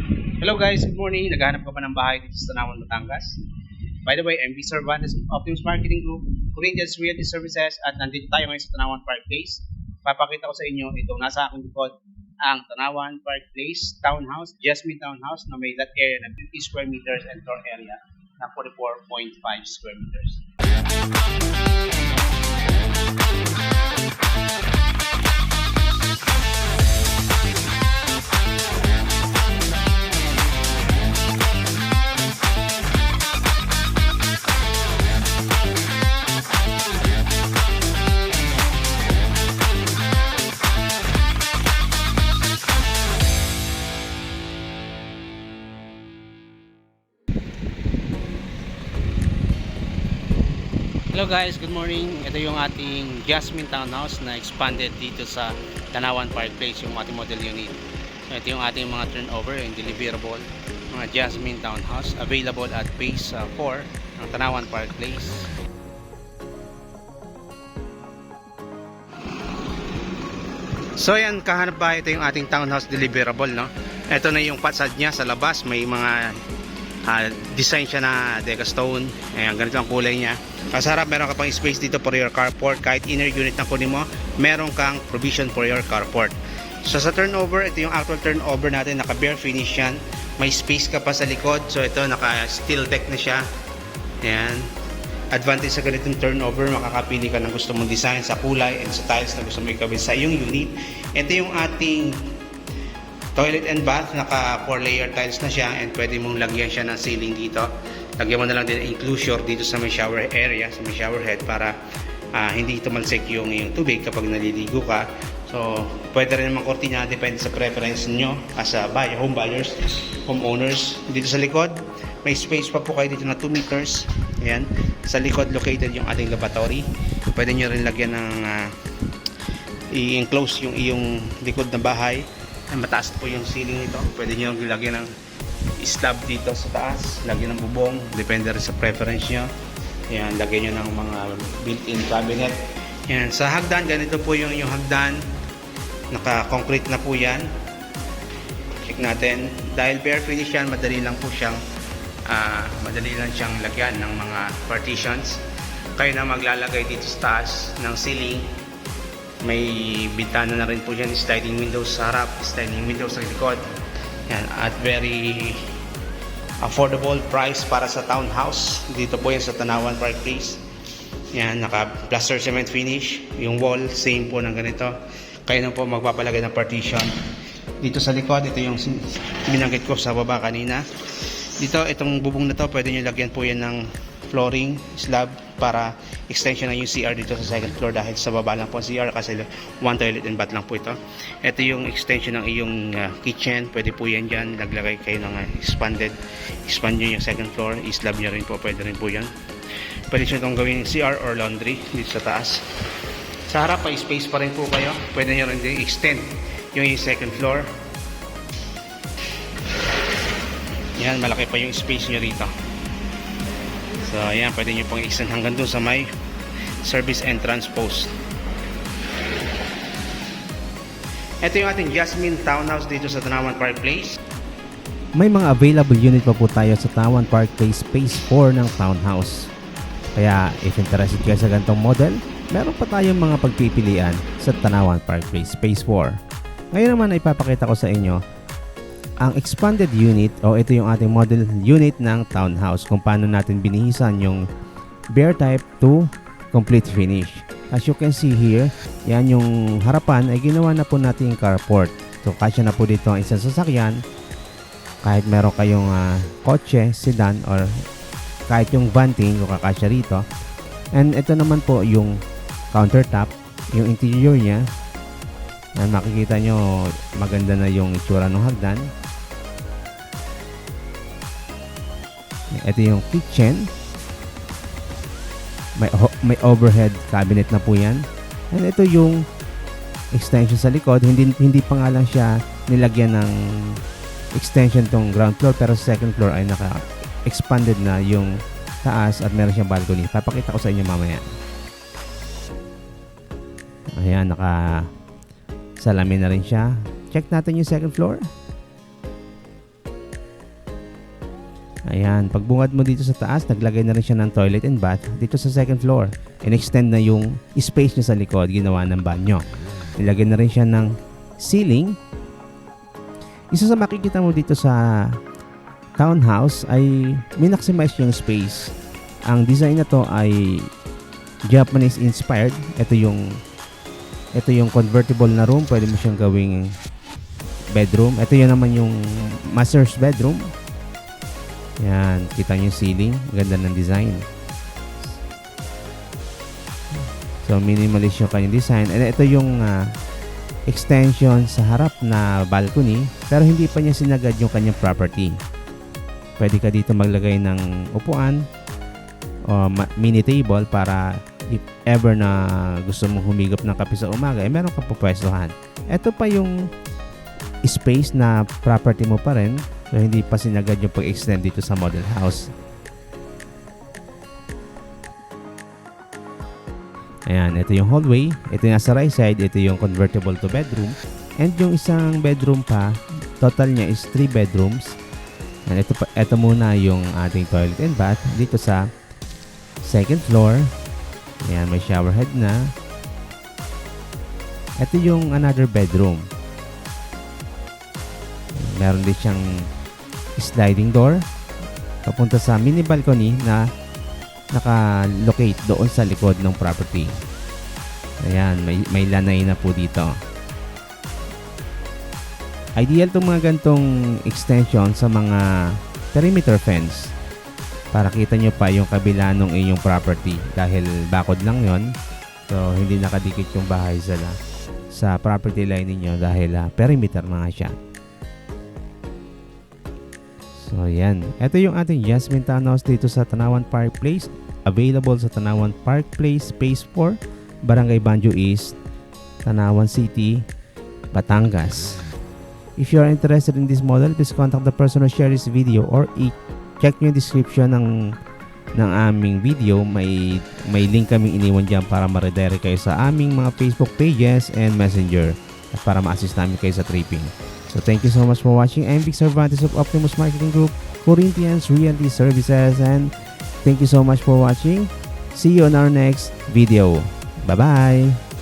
Hello guys, good morning. Naghahanap ka ba ng bahay dito sa Tanawan, Batangas? By the way, I'm V. Cervantes of Optimus Marketing Group, Corinthians Realty Services at nandito tayo ngayon sa Tanawan Park Place. Papakita ko sa inyo itong nasa aking likod, ang Tanawan Park Place Townhouse, Jasmine Townhouse na may lot area na 50 square meters and floor area na 44.5 square meters. Hello guys, good morning. Ito yung ating Jasmine Townhouse na expanded dito sa Tanawan Park Place, yung ating model unit. So, ito yung ating mga turnover and deliverable, mga Jasmine Townhouse available at phase 4 ng Tanawan Park Place. So yan, kahanap ba ito yung ating townhouse deliverable, no? Ito na yung facade niya sa labas, may mga design siya na deca stone. Ayan, ganito ang kulay niya. Sa harap meron ka pang space dito for your carport. Kahit inner unit na kunin mo, meron kang provision for your carport. So sa turnover, ito yung actual turnover natin, naka bare finish yan. May space ka pa sa likod. So ito, naka steel deck na siya. Ayan, advantage sa ganitong turnover, makakapili ka ng gusto mong design sa kulay and sa tiles na gusto mo ikabit sa iyong unit. Ito yung ating toilet and bath, naka 4 layer tiles na siya and pwede mong lagyan siya ng ceiling dito. Lagyan mo na lang din enclosure dito sa may shower area, sa may shower head para hindi tumalsik yung tubig kapag naliligo ka. So pwede rin naman kortina, depende sa preference nyo as a buyer, home buyers, homeowners. Dito sa likod may space pa po kayo dito na 2 meters. Ayan, sa likod located yung ating lavatory. Pwede nyo rin lagyan ng i-enclose yung iyong likod na bahay. Mataas po yung ceiling nito, pwede nyo lagyan ng slab dito sa taas, lagyan ng bubong, depende rin sa preference nyo. Ayan, lagyan nyo ng mga built-in cabinet. Ayan, sa hagdan, ganito po yung hagdan, naka concrete na po yan. Check natin, dahil bare finish yan, madali lang siyang lagyan ng mga partitions. Kayo na maglalagay dito sa taas ng ceiling. May bintana na rin po dyan, sliding windows sa harap, sliding windows sa likod. Yan, at very affordable price para sa townhouse. Dito po yan sa Tanawan Park Place. Yan, naka plaster cement finish. Yung wall, same po ng ganito. Kayo na po magpapalagay ng partition. Dito sa likod, ito yung binanggit ko sa baba kanina. Dito, itong bubong na to, pwede nyo lagyan po yan ng flooring, slab, para extension na yung CR dito sa second floor dahil sa baba lang po ang CR kasi one toilet and bath lang po ito. Ito yung extension ng iyong kitchen, pwede po yan dyan, naglagay kayo ng expand nyo yung second floor, i-slab nyo rin po, pwede rin po yan. Pwede nyo itong gawin CR or laundry dito sa taas. Sa harap, may space pa rin po kayo, pwede nyo rin din extend yung second floor. Yan, malaki pa yung space nyo rito. So ayan, pwede nyo pong extend hanggang doon sa may service entrance post. Ito yung ating Jasmine Townhouse dito sa Tanawan Park Place. May mga available unit pa po tayo sa Tanawan Park Place Phase 4 ng townhouse. Kaya if interested kayo sa ganitong model, meron pa tayong mga pagpipilian sa Tanawan Park Place Phase 4. Ngayon naman ay ipapakita ko sa inyo ang expanded unit o ito yung ating model unit ng townhouse kung paano natin binihisan yung bare type to complete finish. As you can see here, yan yung harapan ay ginawa na po natin yung carport. So kasya na po dito ang isang sasakyan kahit meron kayong kotse, sedan or kahit yung vanting kung kakasya rito. And ito naman po yung countertop, yung interior niya. Yan, makikita nyo maganda na yung itsura ng hagdan. Ito yung kitchen. May overhead cabinet na po yan. And ito yung extension sa likod. Hindi pa nga lang siya nilagyan ng extension tong ground floor, pero second floor ay naka-expanded na yung taas at meron siyang balcony. Papakita ko sa inyo mamaya. Ayan, naka salamin na rin siya. Check natin yung second floor. Ayan, pagbungad mo dito sa taas, naglagay na rin siya ng toilet and bath dito sa second floor. In-extend na yung space niya sa likod, ginawa ng banyo. Nilagay na rin siya ng ceiling. Isa sa makikita mo dito sa townhouse ay minaximize yung space. Ang design na to ay Japanese inspired. Ito yung convertible na room, pwede mo siyang gawing bedroom. Ito yun naman yung master's bedroom. Yan, kita nyo yung ceiling. Ganda ng design. So, minimalist yung kanyang design. And ito yung extension sa harap na balcony. Pero hindi pa niya sinagad yung kanyang property. Pwede ka dito maglagay ng upuan o mini table para if ever na gusto mong humigop ng kape sa umaga, meron kang pupwestuhan. Ito pa yung space na property mo pa rin. So, hindi pa sinagad yung pag-extend dito sa model house. Ayan, ito yung hallway. Ito yung nasa right side. Ito yung convertible to bedroom. And yung isang bedroom pa, total niya is 3 bedrooms. And ito muna yung ating toilet and bath dito sa second floor. Ayan, may shower head na. Ito yung another bedroom. Meron din siyang sliding door papunta sa mini balcony na naka-locate doon sa likod ng property. Ayan, may lanay na po dito. Ideal itong mga gantong extension sa mga perimeter fence para kita nyo pa yung kabila ng inyong property dahil bakod lang yon. So, hindi nakadikit yung bahay sa property line ninyo dahil perimeter na nga siya. So, yan. Ito yung ating Jasmine Townhouse dito sa Tanawan Park Place. Available sa Tanawan Park Place, Phase 4, Barangay Banjo East, Tanawan City, Batangas. If you are interested in this model, please contact the person who shared this video or check nyo yung description ng aming video. May link kaming iniwan dyan para ma-redirect kayo sa aming mga Facebook pages and Messenger at para ma-assist namin kayo sa tripping. So thank you so much for watching. I'm Vic Cervantes of Optimus Marketing Group, Corinthians Realty Services, and thank you so much for watching. See you on our next video. Bye-bye!